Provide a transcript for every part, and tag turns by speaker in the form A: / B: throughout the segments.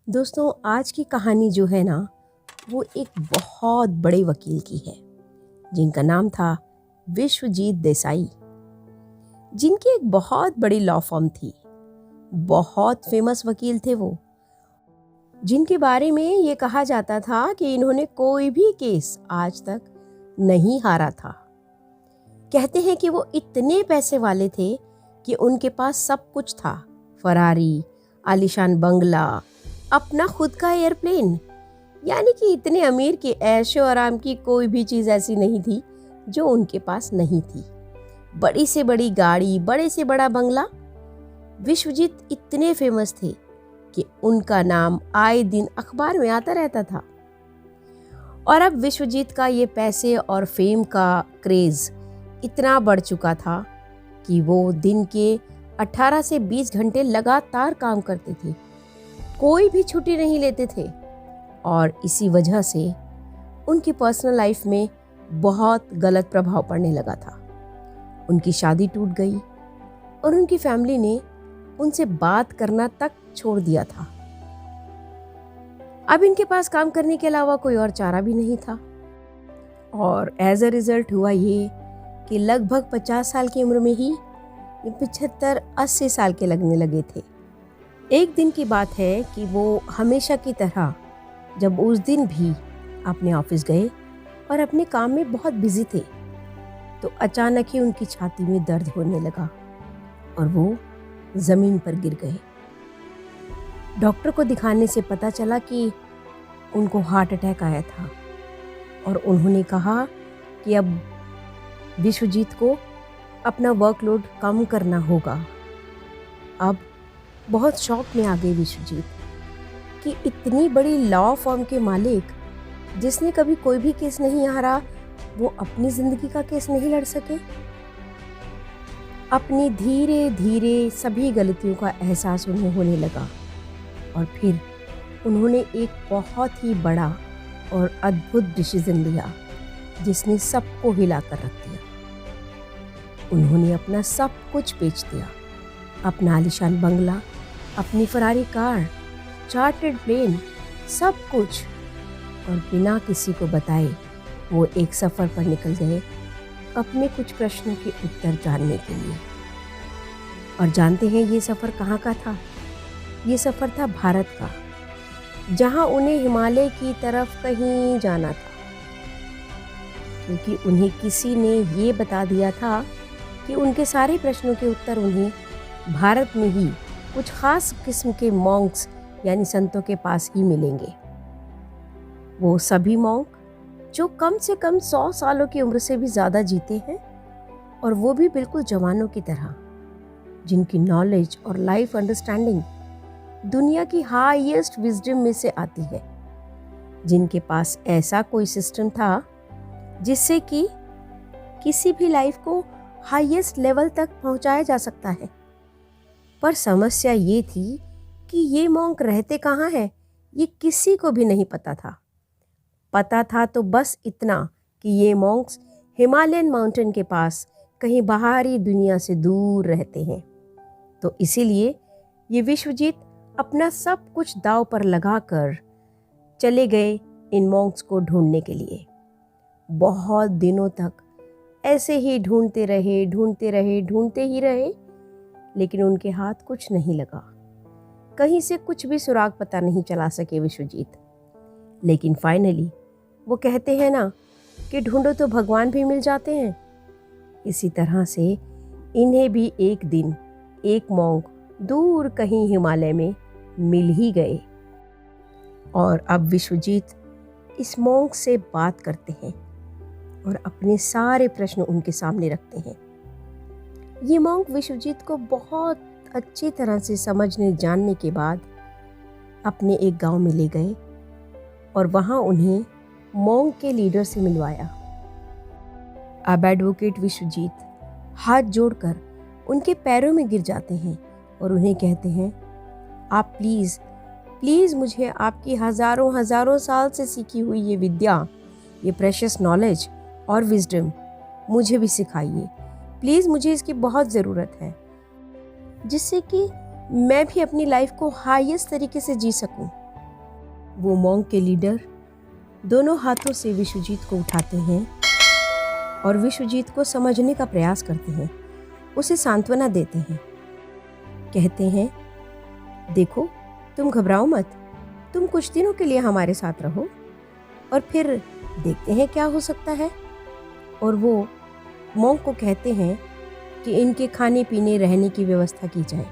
A: दोस्तों, आज की कहानी जो है ना, वो एक बहुत बड़े वकील की है जिनका नाम था विश्वजीत देसाई। जिनकी एक बहुत बड़ी लॉ फर्म थी। बहुत फेमस वकील थे वो, जिनके बारे में ये कहा जाता था कि इन्होंने कोई भी केस आज तक नहीं हारा था। कहते हैं कि वो इतने पैसे वाले थे कि उनके पास सब कुछ था। फरारी, आलीशान बंगला, अपना खुद का एयरप्लेन। यानी कि इतने अमीर कि ऐशो आराम की कोई भी चीज़ ऐसी नहीं थी जो उनके पास नहीं थी। बड़ी से बड़ी गाड़ी, बड़े से बड़ा बंगला। विश्वजीत इतने फेमस थे कि उनका नाम आए दिन अखबार में आता रहता था। और अब विश्वजीत का ये पैसे और फेम का क्रेज़ इतना बढ़ चुका था कि वो दिन के 18 से 20 घंटे लगातार काम करते थे। कोई भी छुट्टी नहीं लेते थे। और इसी वजह से उनकी पर्सनल लाइफ में बहुत गलत प्रभाव पड़ने लगा था। उनकी शादी टूट गई और उनकी फैमिली ने उनसे बात करना तक छोड़ दिया था। अब इनके पास काम करने के अलावा कोई और चारा भी नहीं था। और एज अ रिजल्ट हुआ ये कि लगभग 50 साल की उम्र में ही 75-80 साल के लगने लगे थे। एक दिन की बात है कि वो हमेशा की तरह जब उस दिन भी अपने ऑफिस गए और अपने काम में बहुत बिजी थे, तो अचानक ही उनकी छाती में दर्द होने लगा और वो ज़मीन पर गिर गए। डॉक्टर को दिखाने से पता चला कि उनको हार्ट अटैक आया था और उन्होंने कहा कि अब विश्वजीत को अपना वर्कलोड कम करना होगा। अब बहुत शौक में आ गए विश्वजीत कि इतनी बड़ी लॉ फर्म के मालिक, जिसने कभी कोई भी केस नहीं हारा, वो अपनी ज़िंदगी का केस नहीं लड़ सके। अपनी धीरे धीरे सभी गलतियों का एहसास उन्हें होने लगा और फिर उन्होंने एक बहुत ही बड़ा और अद्भुत डिसीजन लिया जिसने सबको हिला कर रख दिया। उन्होंने अपना सब कुछ बेच दिया, अपना आलीशान बंगला, अपनी फरारी कार, चार्टर्ड प्लेन, सब कुछ, और बिना किसी को बताए वो एक सफ़र पर निकल गए अपने कुछ प्रश्नों के उत्तर जानने के लिए। और जानते हैं ये सफ़र कहाँ का था? ये सफ़र था भारत का, जहाँ उन्हें हिमालय की तरफ कहीं जाना था, क्योंकि उन्हें किसी ने ये बता दिया था कि उनके सारे प्रश्नों के उत्तर उन्हें भारत में ही कुछ ख़ास किस्म के मॉन्क्स यानी संतों के पास ही मिलेंगे। वो सभी मॉन्क जो कम से कम 100 सालों की उम्र से भी ज़्यादा जीते हैं, और वो भी बिल्कुल जवानों की तरह, जिनकी नॉलेज और लाइफ अंडरस्टैंडिंग दुनिया की हाईएस्ट विजडम में से आती है, जिनके पास ऐसा कोई सिस्टम था जिससे कि किसी भी लाइफ को हाईएस्ट लेवल तक पहुंचाया जा सकता है। पर समस्या ये थी कि ये मॉन्क रहते कहाँ हैं, ये किसी को भी नहीं पता था। पता था तो बस इतना कि ये मॉन्क्स हिमालयन माउंटेन के पास कहीं बाहरी दुनिया से दूर रहते हैं। तो इसीलिए ये विश्वजीत अपना सब कुछ दांव पर लगाकर चले गए इन मॉन्क्स को ढूंढने के लिए। बहुत दिनों तक ऐसे ही ढूंढते ही रहे, लेकिन उनके हाथ कुछ नहीं लगा। कहीं से कुछ भी सुराग पता नहीं चला सके विश्वजीत। लेकिन फाइनली वो कहते हैं ना कि ढूंढो तो भगवान भी मिल जाते हैं। इसी तरह से इन्हें भी एक दिन एक मॉन्क दूर कहीं हिमालय में मिल ही गए। और अब विश्वजीत इस मॉन्क से बात करते हैं और अपने सारे प्रश्न उनके सामने रखते हैं। ये मॉन्क विश्वजीत को बहुत अच्छी तरह से समझने जानने के बाद अपने एक गांव में ले गए और वहां उन्हें मॉन्क के लीडर से मिलवाया। अब एडवोकेट विश्वजीत हाथ जोड़कर उनके पैरों में गिर जाते हैं और उन्हें कहते हैं, आप प्लीज़ मुझे आपकी हज़ारों साल से सीखी हुई ये विद्या, ये प्रेशियस नॉलेज और विजडम मुझे भी सिखाइए। प्लीज़, मुझे इसकी बहुत ज़रूरत है, जिससे कि मैं भी अपनी लाइफ को हाईएस्ट तरीके से जी सकूं। वो मॉन्क के लीडर दोनों हाथों से विश्वजीत को उठाते हैं और विश्वजीत को समझने का प्रयास करते हैं, उसे सांत्वना देते हैं। कहते हैं, देखो तुम घबराओ मत, तुम कुछ दिनों के लिए हमारे साथ रहो और फिर देखते हैं क्या हो सकता है। और वो मॉन्क को कहते हैं कि इनके खाने पीने रहने की व्यवस्था की जाए।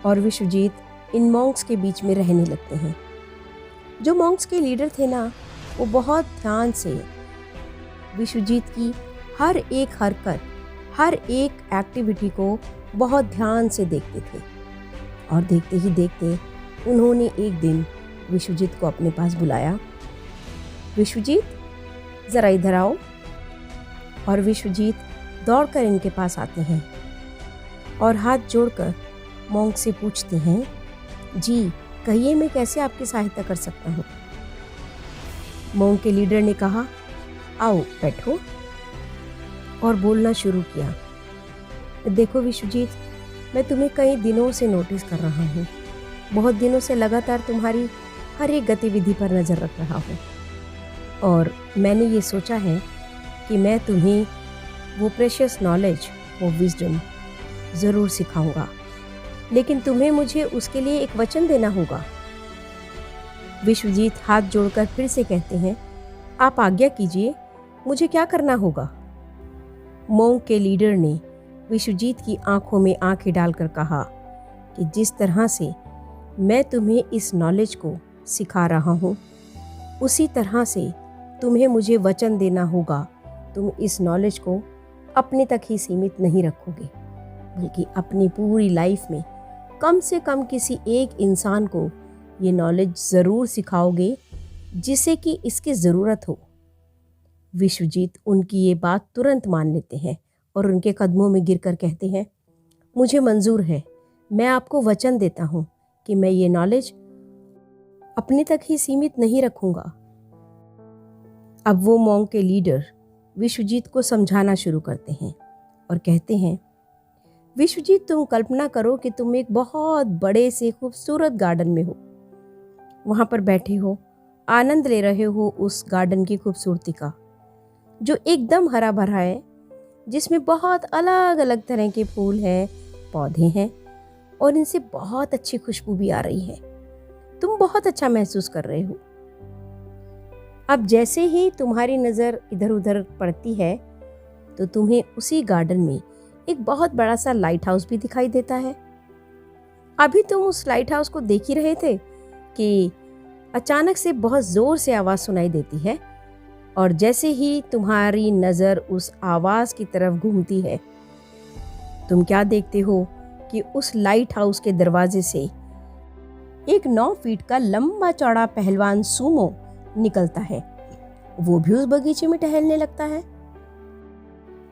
A: और विश्वजीत इन मॉन्क्स के बीच में रहने लगते हैं। जो मॉन्क्स के लीडर थे ना, वो बहुत ध्यान से विश्वजीत की हर एक हरकत, हर एक एक्टिविटी को बहुत ध्यान से देखते थे। और देखते ही देखते उन्होंने एक दिन विश्वजीत को अपने पास बुलाया। विश्वजीत ज़रा इधर आओ। और विश्वजीत दौड़कर इनके पास आते हैं और हाथ जोड़कर मॉन्क से पूछते हैं, जी कहिए, मैं कैसे आपकी सहायता कर सकता हूँ। मॉन्क के लीडर ने कहा, आओ बैठो, और बोलना शुरू किया। देखो विश्वजीत, मैं तुम्हें कई दिनों से नोटिस कर रहा हूँ, बहुत दिनों से लगातार तुम्हारी हर एक गतिविधि पर नज़र रख रहा हूँ। और मैंने ये सोचा है कि मैं तुम्हें वो प्रेशियस नॉलेज, वो विजडम ज़रूर सिखाऊंगा, लेकिन तुम्हें मुझे उसके लिए एक वचन देना होगा। विश्वजीत हाथ जोड़कर फिर से कहते हैं, आप आज्ञा कीजिए, मुझे क्या करना होगा। मॉन्क के लीडर ने विश्वजीत की आंखों में आंखें डालकर कहा कि जिस तरह से मैं तुम्हें इस नॉलेज को सिखा रहा हूँ, उसी तरह से तुम्हें मुझे वचन देना होगा। तुम इस नॉलेज को अपने तक ही सीमित नहीं रखोगे, बल्कि अपनी पूरी लाइफ में कम से कम किसी एक इंसान को ये नॉलेज ज़रूर सिखाओगे जिसे कि इसकी ज़रूरत हो। विश्वजीत उनकी ये बात तुरंत मान लेते हैं और उनके कदमों में गिरकर कहते हैं, मुझे मंजूर है, मैं आपको वचन देता हूँ कि मैं ये नॉलेज अपने तक ही सीमित नहीं रखूँगा। अब वो मॉन्क के लीडर विश्वजीत को समझाना शुरू करते हैं और कहते हैं, विश्वजीत, तुम कल्पना करो कि तुम एक बहुत बड़े से खूबसूरत गार्डन में हो, वहाँ पर बैठे हो, आनंद ले रहे हो उस गार्डन की खूबसूरती का, जो एकदम हरा भरा है, जिसमें बहुत अलग अलग तरह के फूल हैं, पौधे हैं और इनसे बहुत अच्छी खुशबू भी आ रही है। तुम बहुत अच्छा महसूस कर रहे हो। अब जैसे ही तुम्हारी नज़र इधर उधर पड़ती है तो तुम्हें उसी गार्डन में एक बहुत बड़ा सा लाइट हाउस भी दिखाई देता है। अभी तुम उस लाइट हाउस को देख ही रहे थे कि अचानक से बहुत ज़ोर से आवाज़ सुनाई देती है, और जैसे ही तुम्हारी नज़र उस आवाज़ की तरफ घूमती है, तुम क्या देखते हो कि उस लाइट हाउस के दरवाजे से एक 9 फीट का लंबा चौड़ा पहलवान सूमो निकलता है। वो भी उस बगीचे में टहलने लगता है।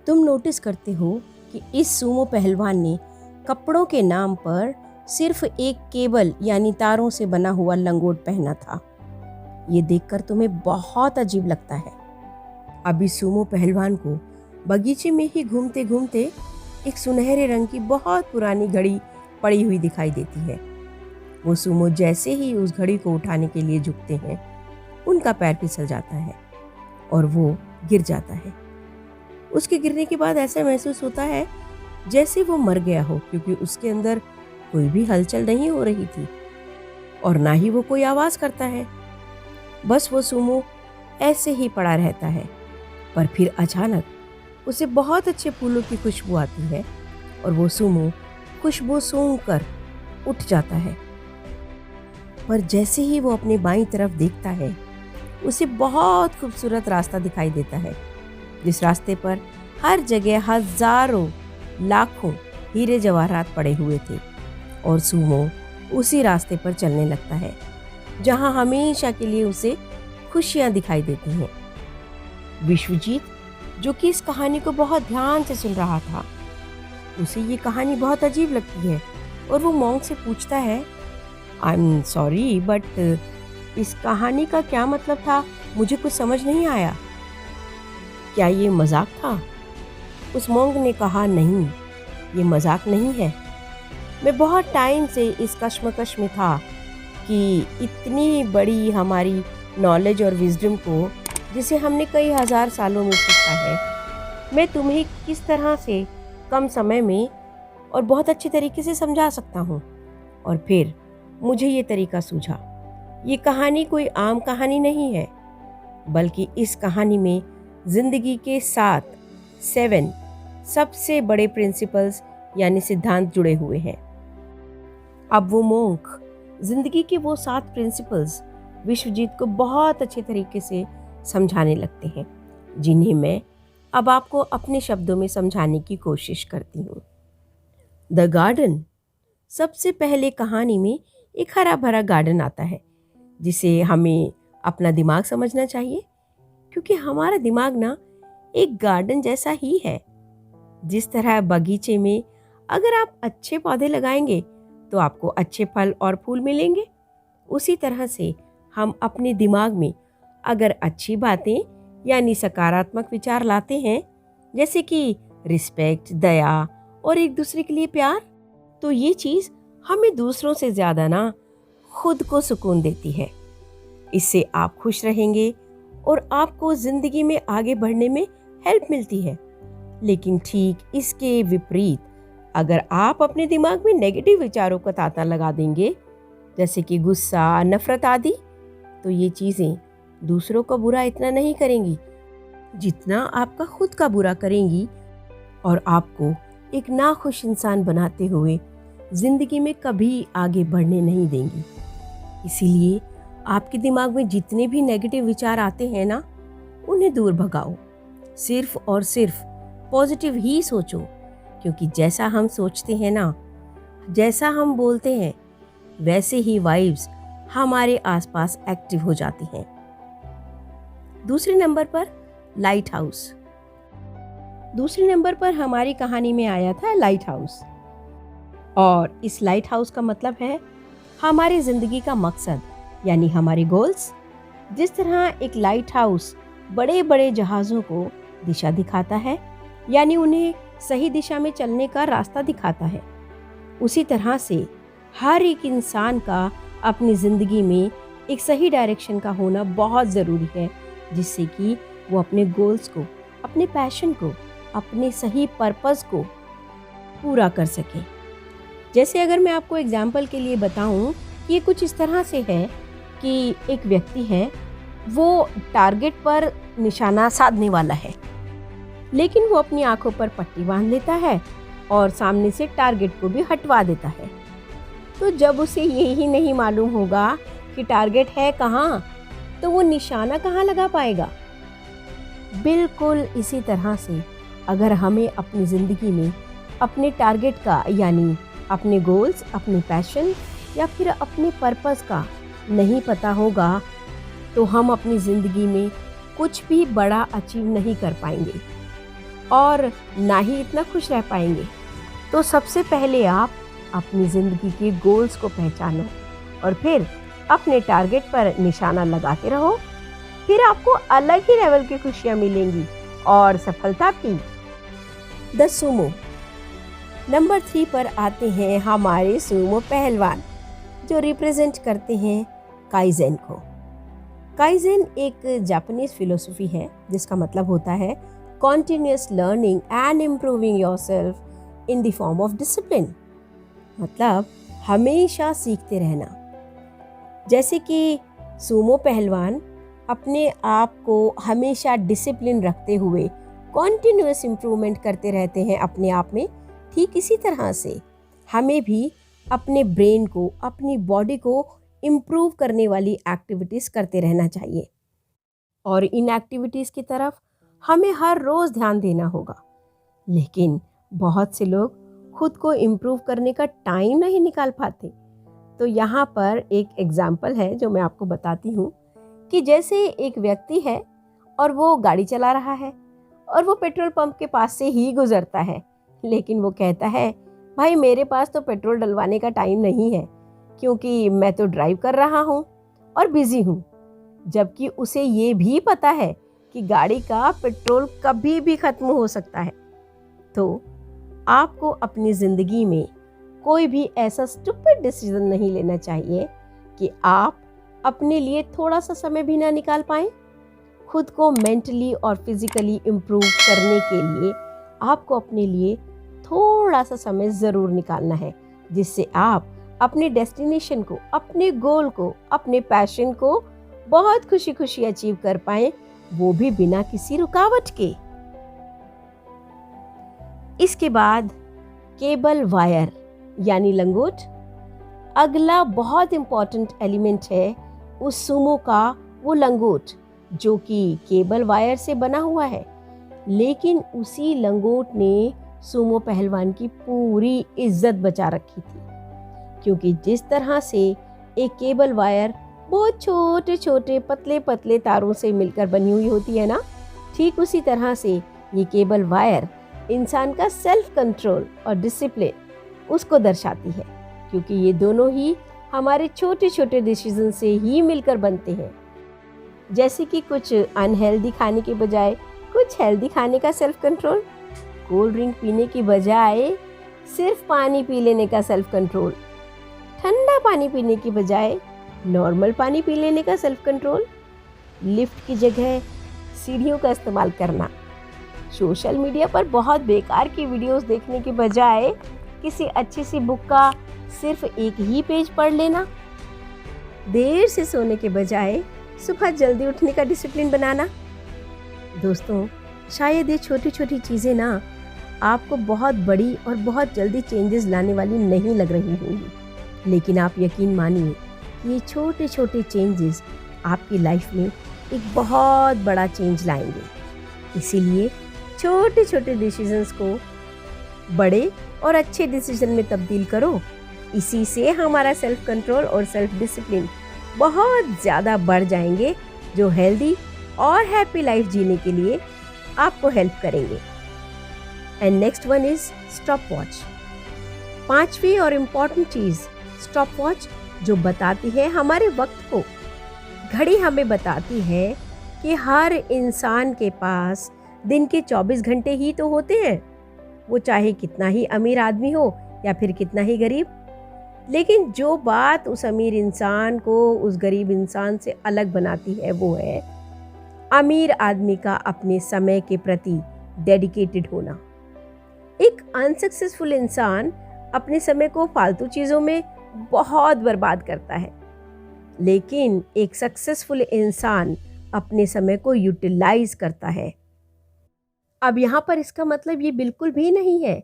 A: तुम नोटिस करते हो कि इस सूमो पहलवान ने कपड़ों के नाम पर सिर्फ एक केबल यानी तारों से बना हुआ लंगोट पहना था। ये देखकर तुम्हें बहुत अजीब लगता है। अभी सूमो पहलवान को बगीचे में ही घूमते घूमते एक सुनहरे रंग की बहुत पुरानी घड़ी पड़ी हुई दिखाई देती है। वो सूमो जैसे ही उस घड़ी को उठाने के लिए झुकते हैं, उनका पैर फिसल जाता है और वो गिर जाता है। उसके गिरने के बाद ऐसा महसूस होता है जैसे वो मर गया हो, क्योंकि उसके अंदर कोई भी हलचल नहीं हो रही थी और ना ही वो कोई आवाज़ करता है। बस वो सूमो ऐसे ही पड़ा रहता है। पर फिर अचानक उसे बहुत अच्छे फूलों की खुशबू आती है और वो सूमो खुशबू सूंघकर उठ जाता है। पर जैसे ही वो अपने बाईं तरफ देखता है, उसे बहुत खूबसूरत रास्ता दिखाई देता है, जिस रास्ते पर हर जगह हजारों लाखों हीरे जवाहरात पड़े हुए थे। और सूमो उसी रास्ते पर चलने लगता है जहां हमेशा के लिए उसे खुशियां दिखाई देती हैं। विश्वजीत, जो कि इस कहानी को बहुत ध्यान से सुन रहा था, उसे ये कहानी बहुत अजीब लगती है और वो मॉन्क से पूछता है, आई एम सॉरी बट इस कहानी का क्या मतलब था? मुझे कुछ समझ नहीं आया। क्या ये मजाक था? उस मॉन्क ने कहा, नहीं, ये मजाक नहीं है। मैं बहुत टाइम से इस कश्मकश में था कि इतनी बड़ी हमारी नॉलेज और विजडम को, जिसे हमने कई हज़ार सालों में सीखा है, मैं तुम्हें किस तरह से कम समय में और बहुत अच्छे तरीके से समझा सकता हूँ। और फिर मुझे ये तरीका सूझा। ये कहानी कोई आम कहानी नहीं है, बल्कि इस कहानी में ज़िंदगी के 7 सबसे बड़े प्रिंसिपल्स यानी सिद्धांत जुड़े हुए हैं। अब वो मोंक ज़िंदगी के वो 7 प्रिंसिपल्स विश्वजीत को बहुत अच्छे तरीके से समझाने लगते हैं, जिन्हें मैं अब आपको अपने शब्दों में समझाने की कोशिश करती हूँ। The garden. सबसे पहले कहानी में एक हरा भरा गार्डन आता है, जिसे हमें अपना दिमाग समझना चाहिए, क्योंकि हमारा दिमाग ना एक गार्डन जैसा ही है। जिस तरह बगीचे में अगर आप अच्छे पौधे लगाएंगे तो आपको अच्छे फल और फूल मिलेंगे, उसी तरह से हम अपने दिमाग में अगर अच्छी बातें यानी सकारात्मक विचार लाते हैं, जैसे कि रिस्पेक्ट, दया और एक दूसरे के लिए प्यार, तो ये चीज़ हमें दूसरों से ज़्यादा ना खुद को सुकून देती है। इससे आप खुश रहेंगे और आपको ज़िंदगी में आगे बढ़ने में हेल्प मिलती है। लेकिन ठीक इसके विपरीत अगर आप अपने दिमाग में नेगेटिव विचारों का तांता लगा देंगे, जैसे कि गुस्सा, नफरत आदि, तो ये चीज़ें दूसरों का बुरा इतना नहीं करेंगी जितना आपका खुद का बुरा करेंगी, और आपको एक नाखुश इंसान बनाते हुए ज़िंदगी में कभी आगे बढ़ने नहीं देंगी। इसीलिए आपके दिमाग में जितने भी नेगेटिव विचार आते हैं ना, उन्हें दूर भगाओ। सिर्फ और सिर्फ पॉजिटिव ही सोचो, क्योंकि जैसा हम सोचते हैं ना, जैसा हम बोलते हैं, वैसे ही वाइब्स हमारे आसपास एक्टिव हो जाती हैं। दूसरे नंबर पर लाइट हाउस। दूसरे नंबर पर हमारी कहानी में आया था लाइट हाउस, और इस लाइट हाउस का मतलब है हमारी जिंदगी का मकसद यानी हमारे गोल्स। जिस तरह एक लाइट हाउस बड़े बड़े जहाज़ों को दिशा दिखाता है, यानी उन्हें सही दिशा में चलने का रास्ता दिखाता है, उसी तरह से हर एक इंसान का अपनी ज़िंदगी में एक सही डायरेक्शन का होना बहुत ज़रूरी है, जिससे कि वो अपने गोल्स को, अपने पैशन को, अपने सही पर्पस को पूरा कर सके। जैसे अगर मैं आपको एग्जाम्पल के लिए बताऊं कि ये कुछ इस तरह से है कि एक व्यक्ति है, वो टारगेट पर निशाना साधने वाला है, लेकिन वो अपनी आंखों पर पट्टी बांध लेता है और सामने से टारगेट को भी हटवा देता है। तो जब उसे यही नहीं मालूम होगा कि टारगेट है कहाँ, तो वो निशाना कहाँ लगा पाएगा। बिल्कुल इसी तरह से अगर हमें अपनी ज़िंदगी में अपने टारगेट का यानी अपने गोल्स, अपने पैशन या फिर अपने पर्पस का नहीं पता होगा, तो हम अपनी ज़िंदगी में कुछ भी बड़ा अचीव नहीं कर पाएंगे और ना ही इतना खुश रह पाएंगे। तो सबसे पहले आप अपनी ज़िंदगी के गोल्स को पहचानो और फिर अपने टारगेट पर निशाना लगाते रहो, फिर आपको अलग ही लेवल की खुशियाँ मिलेंगी और सफलता भी। The Sumo. नंबर 3 पर आते हैं हमारे सूमो पहलवान, जो रिप्रेजेंट करते हैं काइजेन को। काइजेन एक जापानीज फिलोसफी है, जिसका मतलब होता है continuous learning and improving yourself in the form of discipline. मतलब हमेशा सीखते रहना। जैसे कि सूमो पहलवान अपने आप को हमेशा डिसिप्लिन रखते हुए कॉन्टिन्यूअस इम्प्रूवमेंट करते रहते हैं अपने आप में, ठीक इसी तरह से हमें भी अपने ब्रेन को, अपनी बॉडी को इम्प्रूव करने वाली एक्टिविटीज़ करते रहना चाहिए, और इन एक्टिविटीज़ की तरफ हमें हर रोज़ ध्यान देना होगा। लेकिन बहुत से लोग खुद को इम्प्रूव करने का टाइम नहीं निकाल पाते। तो यहाँ पर एक एग्जाम्पल है जो मैं आपको बताती हूँ कि जैसे एक व्यक्ति है और वो गाड़ी चला रहा है और वो पेट्रोल पंप के पास से ही गुजरता है, लेकिन वो कहता है भाई मेरे पास तो पेट्रोल डलवाने का टाइम नहीं है, क्योंकि मैं तो ड्राइव कर रहा हूँ और बिज़ी हूँ। जबकि उसे ये भी पता है कि गाड़ी का पेट्रोल कभी भी ख़त्म हो सकता है। तो आपको अपनी ज़िंदगी में कोई भी ऐसा स्टूपिड डिसीजन नहीं लेना चाहिए कि आप अपने लिए थोड़ा सा समय भी ना निकाल पाएं? खुद को मेंटली और फिजिकली इम्प्रूव करने के लिए आपको अपने लिए थोड़ा सा समय ज़रूर निकालना है, जिससे आप अपने डेस्टिनेशन को, अपने गोल को, अपने पैशन को बहुत खुशी खुशी अचीव कर पाएं, वो भी बिना किसी रुकावट के। इसके बाद केबल वायर यानी लंगोट अगला बहुत इंपॉर्टेंट एलिमेंट है उस सुमो का, वो लंगोट जो कि केबल वायर से बना हुआ है। लेकिन उसी लंगोट ने सुमो पहलवान की पूरी इज्जत बचा रखी थी, क्योंकि जिस तरह से एक केबल वायर बहुत छोटे छोटे पतले पतले तारों से मिलकर बनी हुई होती है ना, ठीक उसी तरह से ये केबल वायर इंसान का सेल्फ कंट्रोल और डिसिप्लिन उसको दर्शाती है, क्योंकि ये दोनों ही हमारे छोटे छोटे डिसीजन से ही मिलकर बनते हैं। जैसे कि कुछ अनहेल्दी खाने के बजाय कुछ हेल्दी खाने का सेल्फ कंट्रोल, कोल्ड ड्रिंक पीने की बजाय सिर्फ पानी पी लेने का सेल्फ कंट्रोल, ठंडा पानी पीने की बजाय नॉर्मल पानी पी लेने का सेल्फ कंट्रोल, लिफ्ट की जगह सीढ़ियों का इस्तेमाल करना, सोशल मीडिया पर बहुत बेकार की वीडियोस देखने के बजाय किसी अच्छी सी बुक का सिर्फ एक ही पेज पढ़ लेना, देर से सोने के बजाय सुबह जल्दी उठने का डिसिप्लिन बनाना। दोस्तों, शायद ये छोटी छोटी चीज़ें ना आपको बहुत बड़ी और बहुत जल्दी चेंजेस लाने वाली नहीं लग रही होंगी, लेकिन आप यकीन मानिए ये छोटे छोटे चेंजेस आपकी लाइफ में एक बहुत बड़ा चेंज लाएंगे। इसीलिए छोटे छोटे डिसीजंस को बड़े और अच्छे डिसीजन में तब्दील करो। इसी से हमारा सेल्फ कंट्रोल और सेल्फ डिसिप्लिन बहुत ज़्यादा बढ़ जाएंगे, जो हेल्दी और हैप्पी लाइफ जीने के लिए आपको हेल्प करेंगे। And next one is stop watch. पांचवी और इम्पॉर्टेंट चीज़ स्टॉप वॉच, जो बताती है हमारे वक्त को। घड़ी हमें बताती है कि हर इंसान के पास दिन के 24 घंटे ही तो होते हैं, वो चाहे कितना ही अमीर आदमी हो या फिर कितना ही गरीब। लेकिन जो बात उस अमीर इंसान को उस गरीब इंसान से अलग बनाती है वो है अमीर आदमी का अपने समय के प्रति डेडिकेटेड होना। एक अनसक्सेसफुल इंसान अपने समय को फालतू चीज़ों में बहुत बर्बाद करता है, लेकिन एक सक्सेसफुल इंसान अपने समय को यूटिलाइज करता है। अब यहाँ पर इसका मतलब ये बिल्कुल भी नहीं है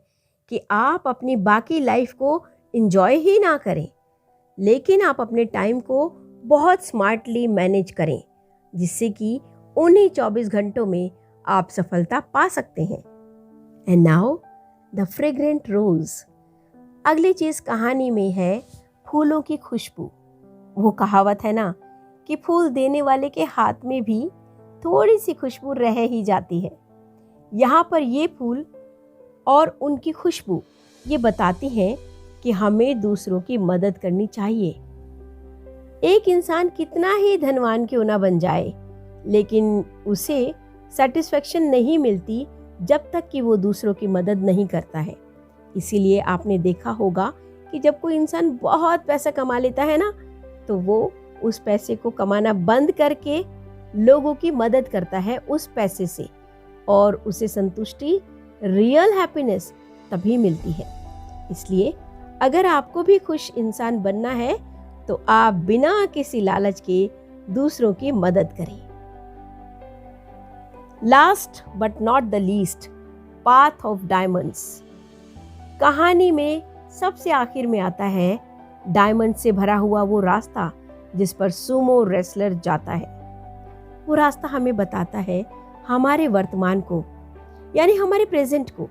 A: कि आप अपनी बाकी लाइफ को एंजॉय ही ना करें, लेकिन आप अपने टाइम को बहुत स्मार्टली मैनेज करें, जिससे कि उन्हीं 24 घंटों में आप सफलता पा सकते हैं। एंड नाउ द फ्रेग्रेंट रोज। अगली चीज़ कहानी में है फूलों की खुशबू। वो कहावत है ना कि फूल देने वाले के हाथ में भी थोड़ी सी खुशबू रह ही जाती है। यहाँ पर ये फूल और उनकी खुशबू ये बताती हैं कि हमें दूसरों की मदद करनी चाहिए। एक इंसान कितना ही धनवान क्यों ना बन जाए, लेकिन उसे सेटिस्फेक्शन नहीं मिलती जब तक कि वो दूसरों की मदद नहीं करता है। इसीलिए आपने देखा होगा कि जब कोई इंसान बहुत पैसा कमा लेता है ना, तो वो उस पैसे को कमाना बंद करके लोगों की मदद करता है उस पैसे से, और उसे संतुष्टि, रियल हैप्पीनेस तभी मिलती है। इसलिए अगर आपको भी खुश इंसान बनना है तो आप बिना किसी लालच के दूसरों की मदद करें। Last but not the least, path of diamonds. कहानी में सबसे आखिर में आता है डायमंड से भरा हुआ वो रास्ता जिस पर सुमो रेसलर जाता है। वो रास्ता हमें बताता है हमारे वर्तमान को, यानी हमारे प्रेजेंट को,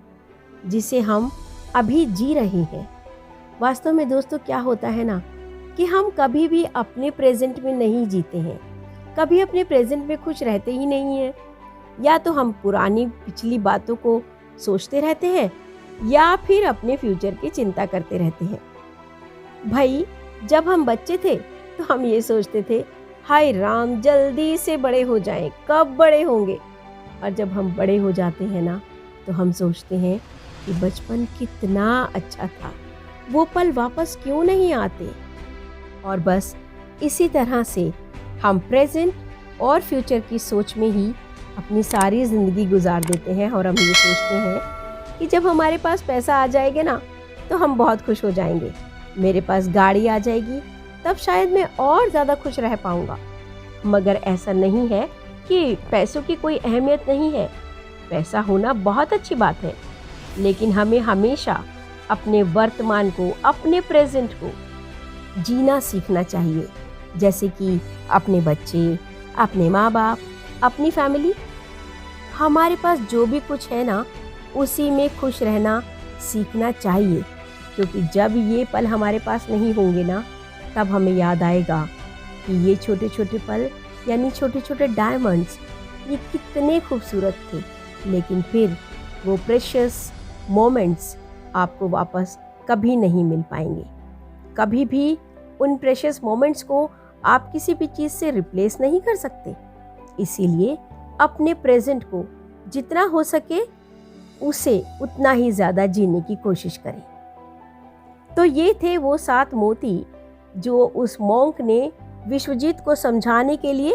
A: जिसे हम अभी जी रहे हैं। वास्तव में दोस्तों क्या होता है ना कि हम कभी भी अपने प्रेजेंट में नहीं जीते हैं, कभी अपने प्रेजेंट में खुश रहते ही नहीं हैं। या तो हम पुरानी पिछली बातों को सोचते रहते हैं या फिर अपने फ्यूचर की चिंता करते रहते हैं। भाई, जब हम बच्चे थे तो हम ये सोचते थे, हाय राम जल्दी से बड़े हो जाएं, कब बड़े होंगे। और जब हम बड़े हो जाते हैं ना तो हम सोचते हैं कि बचपन कितना अच्छा था, वो पल वापस क्यों नहीं आते। और बस इसी तरह से हम प्रेजेंट और फ्यूचर की सोच में ही अपनी सारी ज़िंदगी गुजार देते हैं और हम ये सोचते हैं कि जब हमारे पास पैसा आ जाएगा ना तो हम बहुत खुश हो जाएंगे, मेरे पास गाड़ी आ जाएगी तब शायद मैं और ज़्यादा खुश रह पाऊँगा। मगर ऐसा नहीं है कि पैसों की कोई अहमियत नहीं है। पैसा होना बहुत अच्छी बात है, लेकिन हमें हमेशा अपने वर्तमान को, अपने प्रेजेंट को जीना सीखना चाहिए, जैसे कि अपने बच्चे, अपने माँ बाप, अपनी फैमिली। हमारे पास जो भी कुछ है ना उसी में खुश रहना सीखना चाहिए, क्योंकि जब ये पल हमारे पास नहीं होंगे ना तब हमें याद आएगा कि ये छोटे छोटे पल यानी छोटे छोटे डायमंड्स ये कितने खूबसूरत थे, लेकिन फिर वो प्रेशियस मोमेंट्स आपको वापस कभी नहीं मिल पाएंगे। कभी भी उन प्रेशियस मोमेंट्स को आप किसी भी चीज़ से रिप्लेस नहीं कर सकते। इसीलिए अपने प्रेजेंट को जितना हो सके उसे उतना ही ज़्यादा जीने की कोशिश करें। तो ये थे वो 7 मोती जो उस मॉन्क ने विश्वजीत को समझाने के लिए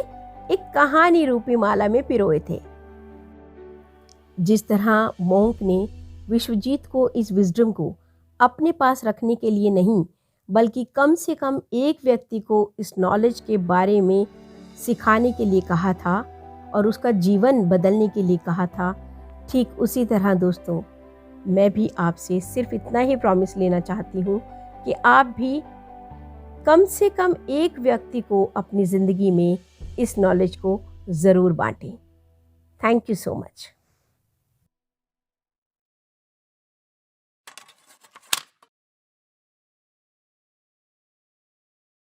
A: एक कहानी रूपी माला में पिरोए थे। जिस तरह मॉन्क ने विश्वजीत को इस विजडम को अपने पास रखने के लिए नहीं, बल्कि कम से कम एक व्यक्ति को इस नॉलेज के बारे में सिखाने के लिए कहा था और उसका जीवन बदलने के लिए कहा था, ठीक उसी तरह दोस्तों मैं भी आपसे सिर्फ इतना ही प्रॉमिस लेना चाहती हूँ कि आप भी कम से कम एक व्यक्ति को अपनी ज़िंदगी में इस नॉलेज को ज़रूर बांटें। Thank you so much.